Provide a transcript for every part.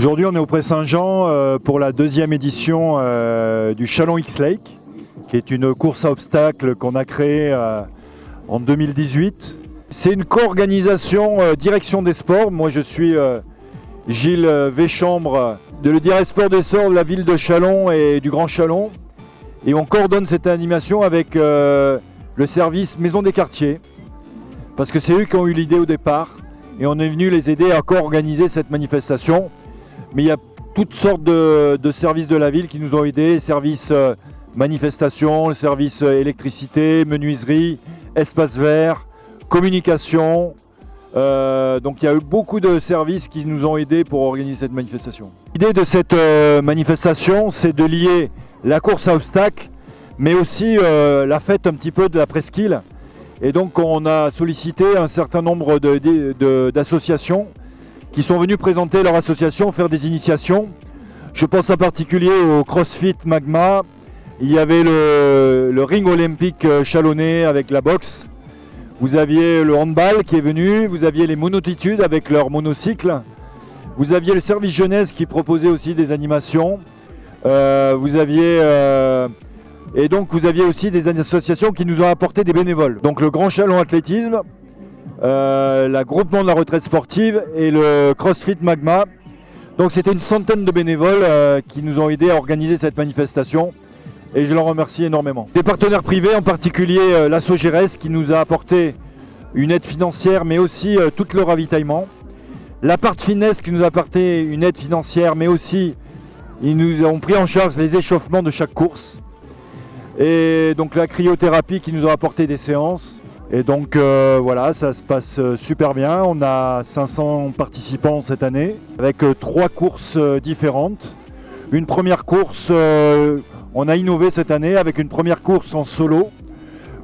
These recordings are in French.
Aujourd'hui, on est au Pré Saint-Jean pour la deuxième édition du Chalon X-Lake, qui est une course à obstacles qu'on a créée en 2018. C'est une co-organisation direction des sports. Moi, je suis Gilles Véchambre, le directeur sport des sports de la ville de Châlons et du Grand Châlons. Et on coordonne cette animation avec le service Maison des Quartiers, parce que c'est eux qui ont eu l'idée au départ. Et on est venu les aider à co-organiser cette manifestation. Mais il y a toutes sortes de services de la ville qui nous ont aidés, services manifestation, le service électricité, menuiserie, espace vert, communication. Donc il y a eu beaucoup de services qui nous ont aidés pour organiser cette manifestation. L'idée de cette manifestation, c'est de lier la course à obstacles, mais aussi la fête un petit peu de la presqu'île. Et donc on a sollicité un certain nombre d'associations qui sont venus présenter leur association, faire des initiations. Je pense en particulier au CrossFit Magma. Il y avait le ring olympique chalonnais avec la boxe. Vous aviez le handball qui est venu. Vous aviez les monotitudes avec leur monocycle. Vous aviez le service jeunesse qui proposait aussi des animations. Vous aviez aussi des associations qui nous ont apporté des bénévoles. Donc le Grand Chalon Athlétisme, le groupement de la retraite sportive et le CrossFit Magma. Donc c'était une centaine de bénévoles qui nous ont aidés à organiser cette manifestation et je leur remercie énormément. Des partenaires privés, en particulier l'Asso Gérès qui nous a apporté une aide financière mais aussi tout le ravitaillement. La part Finesse qui nous a apporté une aide financière mais aussi ils nous ont pris en charge les échauffements de chaque course. Et donc la cryothérapie qui nous a apporté des séances. Et donc voilà, ça se passe super bien. On a 500 participants cette année avec 3 courses différentes. Une première course, on a innové cette année avec une première course en solo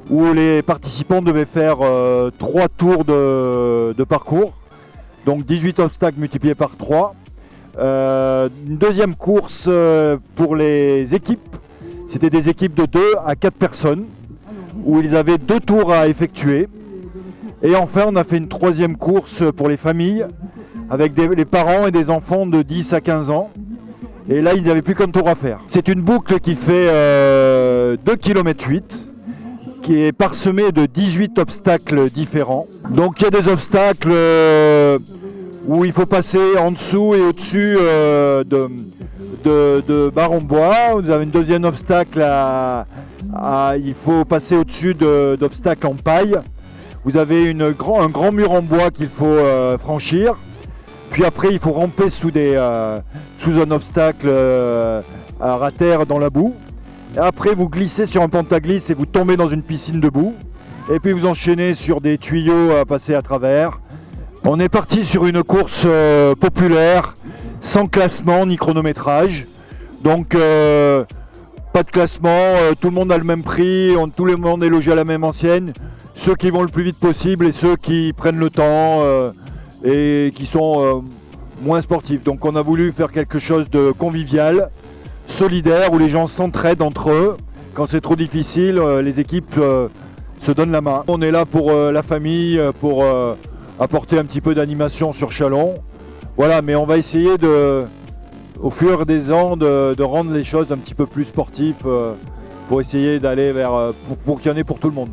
où les participants devaient faire 3 tours de parcours. Donc 18 obstacles multipliés par 3. Une deuxième course pour les équipes. C'était des équipes de 2 à 4 personnes où ils avaient 2 tours à effectuer. Et enfin, on a fait une troisième course pour les familles avec les parents et des enfants de 10 à 15 ans. Et là, ils n'avaient plus qu'un tour à faire. C'est une boucle qui fait 2,8 km, qui est parsemée de 18 obstacles différents. Donc il y a des obstacles où il faut passer en dessous et au-dessus de barres en bois. Vous avez un deuxième obstacle il faut passer au-dessus d'obstacles en paille. Vous avez un grand mur en bois qu'il faut franchir. Puis après, il faut ramper sous un obstacle à terre dans la boue. Et après, vous glissez sur un pentaglisse et vous tombez dans une piscine de boue. Et puis vous enchaînez sur des tuyaux à passer à travers. On est parti sur une course populaire, sans classement ni chronométrage. Donc pas de classement, tout le monde a le même prix, tout le monde est logé à la même enseigne. Ceux qui vont le plus vite possible et ceux qui prennent le temps et qui sont moins sportifs. Donc on a voulu faire quelque chose de convivial, solidaire, où les gens s'entraident entre eux. Quand c'est trop difficile, les équipes se donnent la main. On est là pour la famille, pour apporter un petit peu d'animation sur Châlons. Voilà, mais on va essayer au fur des ans de rendre les choses un petit peu plus sportives pour essayer d'aller pour qu'il y en ait pour tout le monde.